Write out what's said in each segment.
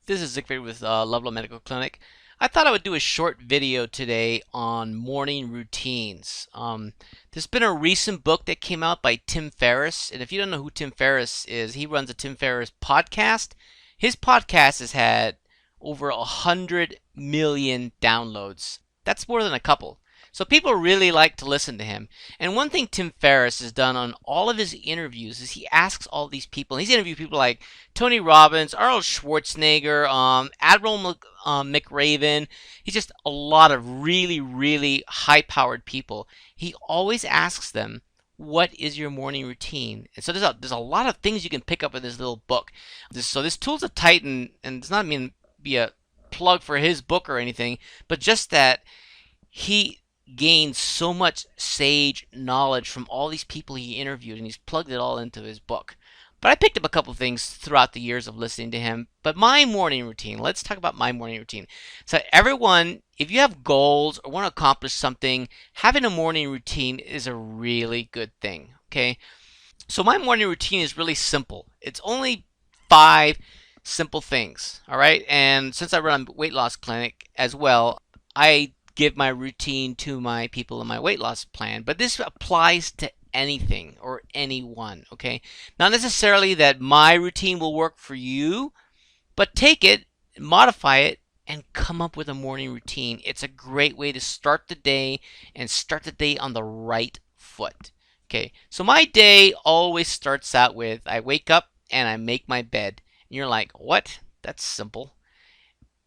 This is Zig with Loveland Medical Clinic. I thought I would do a short video today on morning routines. There's been a recent book that came out by Tim Ferriss, and if you don't know who Tim Ferriss is, he runs a Tim Ferriss podcast. His podcast has had over 100 million downloads. That's more than a couple. So people really like to listen to him. And one thing Tim Ferriss has done on all of his interviews is he asks all these people, and he's interviewed people like Tony Robbins, Arnold Schwarzenegger, Admiral McRaven. He's just a lot of really, really high-powered people. He always asks them, what is your morning routine? And so there's a lot of things you can pick up in this little book. So this Tools of Titan, and it's not mean to be a plug for his book or anything, but just that he gained so much sage knowledge from all these people he interviewed, and he's plugged it all into his book. But I picked up a couple things throughout the years of listening to him. But my morning routine, let's talk about my morning routine. So everyone, if you have goals or want to accomplish something, having a morning routine is a really good thing, okay? So my morning routine is really simple. It's only 5 simple things, all right? And since I run a weight loss clinic as well, I give my routine to my people in my weight loss plan. But this applies to anything or anyone, okay? Not necessarily that my routine will work for you, but take it, modify it, and come up with a morning routine. It's a great way to start the day and start the day on the right foot. Okay, so my day always starts out with I wake up and I make my bed. And you're like, what? That's simple.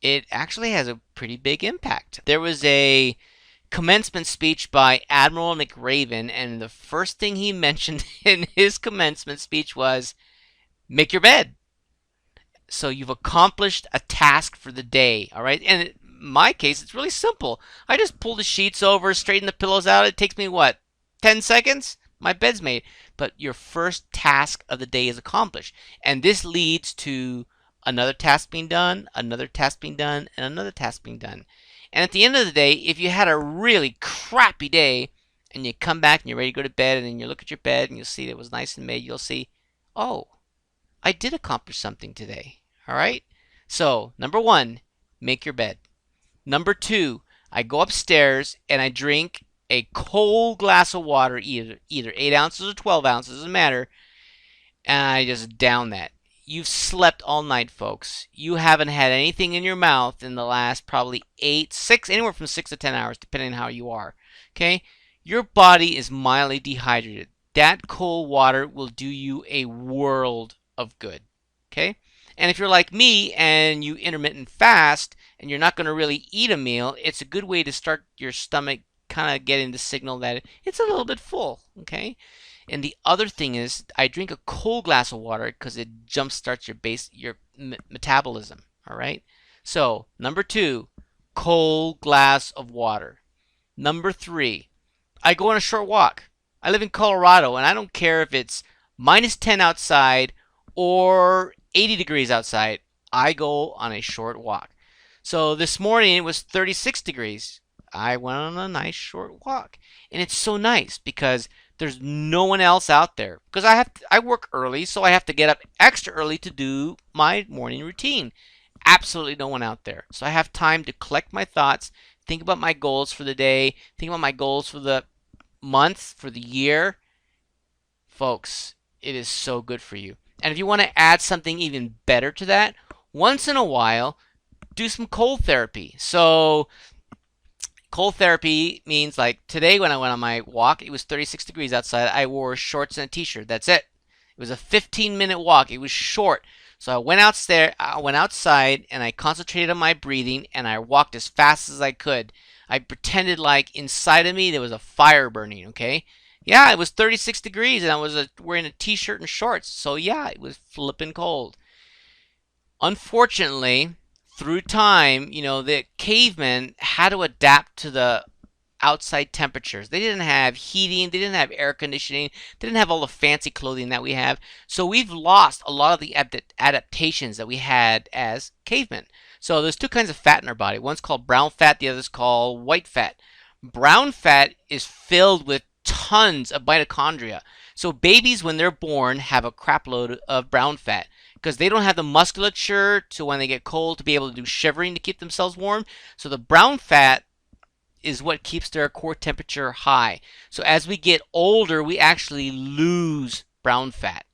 It actually has a pretty big impact. There was a commencement speech by Admiral McRaven, and the first thing he mentioned in his commencement speech was, make your bed. So you've accomplished a task for the day, all right? And in my case, it's really simple. I just pull the sheets over, straighten the pillows out. It takes me, what, 10 seconds? My bed's made. But your first task of the day is accomplished. And this leads to another task being done, another task being done, and another task being done. And at the end of the day, if you had a really crappy day and you come back and you're ready to go to bed and then you look at your bed and you'll see that it was nice and made, you'll see, oh, I did accomplish something today. All right? So, number 1, make your bed. Number 2, I go upstairs and I drink a cold glass of water, either 8 ounces or 12 ounces, doesn't matter, and I just down that. You've slept all night, folks. You haven't had anything in your mouth in the last probably 6, anywhere from 6 to 10 hours, depending on how you are. Okay? Your body is mildly dehydrated. That cold water will do you a world of good. Okay? And if you're like me and you intermittent fast and you're not going to really eat a meal, it's a good way to start your stomach kind of getting the signal that it's a little bit full. Okay? And the other thing is, I drink a cold glass of water because it jumpstarts your metabolism. All right. So number 2, cold glass of water. Number 3, I go on a short walk. I live in Colorado, and I don't care if it's -10 outside or 80 degrees outside. I go on a short walk. So this morning it was 36 degrees. I went on a nice short walk, and it's so nice because there's no one else out there, because I work early, so I have to get up extra early to do my morning routine. Absolutely no one out there. So I have time to collect my thoughts, think about my goals for the day, think about my goals for the month, for the year. Folks, it is so good for you. And if you want to add something even better to that, once in a while, do some cold therapy. So cold therapy means, like today when I went on my walk, it was 36 degrees outside. I wore shorts and a t-shirt. That's it. It was a 15-minute walk. It was short. So I went outside and I concentrated on my breathing and I walked as fast as I could. I pretended like inside of me there was a fire burning, okay? Yeah, it was 36 degrees and I was wearing a t-shirt and shorts. So yeah, it was flipping cold. Unfortunately, through time, the cavemen had to adapt to the outside temperatures. They didn't have heating, they didn't have air conditioning, they didn't have all the fancy clothing that we have. So we've lost a lot of the adaptations that we had as cavemen. So there's 2 kinds of fat in our body. One's called brown fat, the other's called white fat. Brown fat is filled with tons of mitochondria. So babies, when they're born, have a crap load of brown fat. because they don't have the musculature to, when they get cold, to be able to do shivering to keep themselves warm. So the brown fat is what keeps their core temperature high. So as we get older, we actually lose brown fat.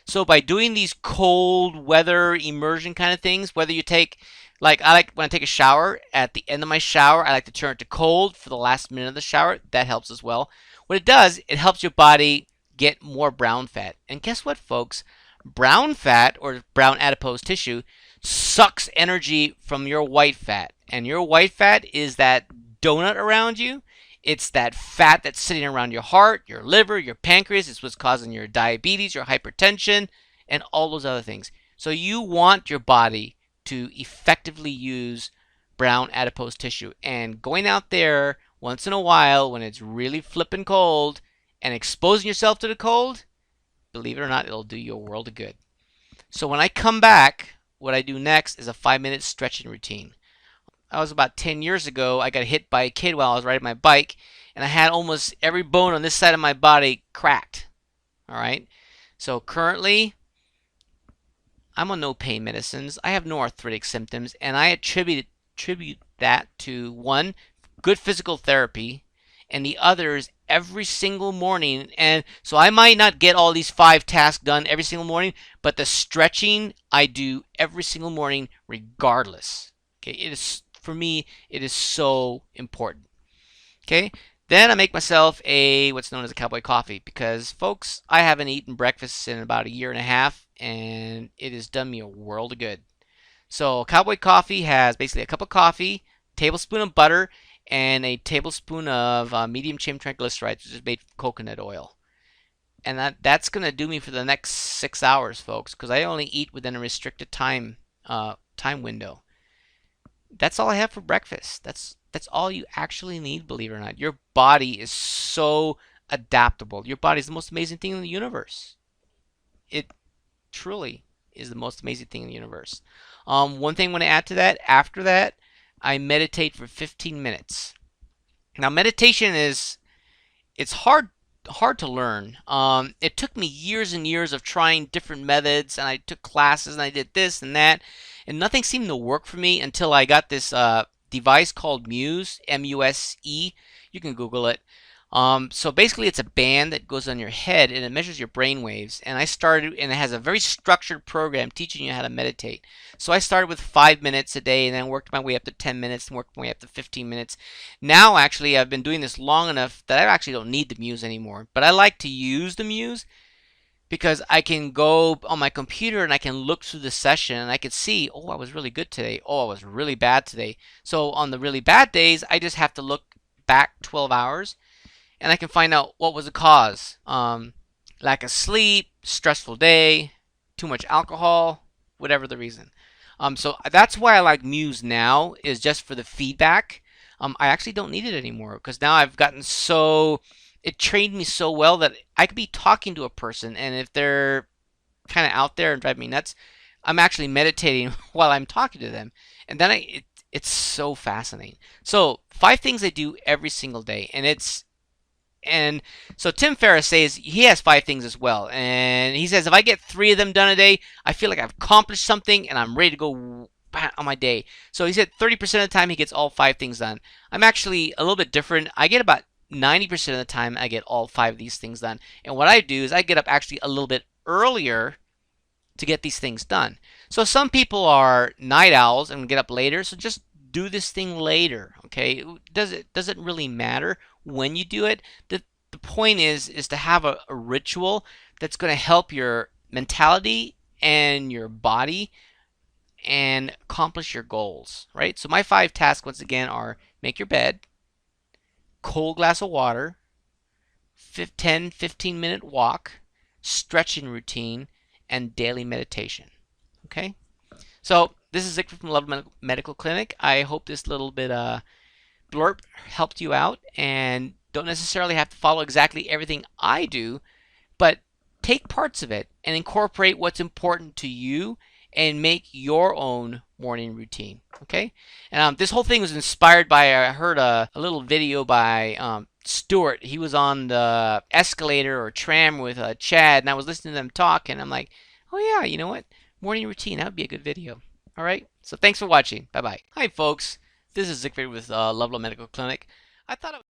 So by doing these cold weather immersion kind of things, whether you take, like I like when I take a shower, at the end of my shower, I like to turn it to cold for the last minute of the shower. That helps as well. What it does, it helps your body get more brown fat. And guess what, folks? Brown fat, or brown adipose tissue, sucks energy from your white fat. And your white fat is that donut around you. It's that fat that's sitting around your heart, your liver, your pancreas. It's what's causing your diabetes, your hypertension, and all those other things. So you want your body to effectively use brown adipose tissue. And going out there once in a while when it's really flippin' cold and exposing yourself to the cold, believe it or not, it'll do you a world of good. So when I come back, what I do next is a 5-minute stretching routine. I was about 10 years ago, I got hit by a kid while I was riding my bike, and I had almost every bone on this side of my body cracked. All right. So currently, I'm on no pain medicines. I have no arthritic symptoms, and I attribute that to, one, good physical therapy, and the other is every single morning. And so I might not get all these 5 tasks done every single morning, but the stretching I do every single morning regardless. Okay, it is, for me, it is so important. Okay, then I make myself a what's known as a cowboy coffee, because folks, I haven't eaten breakfast in about a year and a half, and it has done me a world of good. So cowboy coffee has basically a cup of coffee, tablespoon of butter, and a tablespoon of medium chain triglycerides, which is made from coconut oil. And that's gonna do me for the next 6 hours, folks, because I only eat within a restricted time window. That's all I have for breakfast. That's all you actually need, believe it or not. Your body is so adaptable. Your body is the most amazing thing in the universe. It truly is the most amazing thing in the universe. One thing I want to add to that, after that, I meditate for 15 minutes. Now, meditation it's hard to learn. It took me years and years of trying different methods, and I took classes, and I did this and that, and nothing seemed to work for me until I got this device called Muse, M-U-S-E. You can Google it. So basically, it's a band that goes on your head, and it measures your brain waves. And I started, and it has a very structured program teaching you how to meditate. So I started with 5 minutes a day, and then worked my way up to 10 minutes, and worked my way up to 15 minutes. Now, actually, I've been doing this long enough that I actually don't need the Muse anymore. But I like to use the Muse because I can go on my computer and I can look through the session, and I can see, oh, I was really good today. Oh, I was really bad today. So on the really bad days, I just have to look back 12 hours. And I can find out what was the cause. Lack of sleep, stressful day, too much alcohol, whatever the reason. So that's why I like Muse now, is just for the feedback. I actually don't need it anymore, because now I've gotten so, it trained me so well that I could be talking to a person, and if they're kind of out there and drive me nuts, I'm actually meditating while I'm talking to them. And then it's so fascinating. So 5 things I do every single day, and so Tim Ferriss says he has 5 things as well. And he says, if I get 3 of them done a day, I feel like I've accomplished something and I'm ready to go on my day. So he said 30% of the time he gets all 5 things done. I'm actually a little bit different. I get about 90% of the time I get all 5 of these things done. And what I do is I get up actually a little bit earlier to get these things done. So some people are night owls and get up later, so just do this thing later, okay? Doesn't really matter when you do it. The point is to have a ritual that's going to help your mentality and your body and accomplish your goals, right? So my 5 tasks, once again, are make your bed, cold glass of water, 10-15-minute walk, stretching routine, and daily meditation, okay? So this is Zick from Loveland Medical Clinic. I hope this little bit blurb helped you out, and don't necessarily have to follow exactly everything I do, but take parts of it and incorporate what's important to you and make your own morning routine, okay? And this whole thing was inspired by, I heard a little video by Stuart. He was on the escalator or tram with Chad, and I was listening to them talk, and I'm like, oh yeah, you know what? Morning routine. That would be a good video. All right. So thanks for watching. Bye bye. Hi folks. This is Siegfried with Loveland Medical Clinic. I thought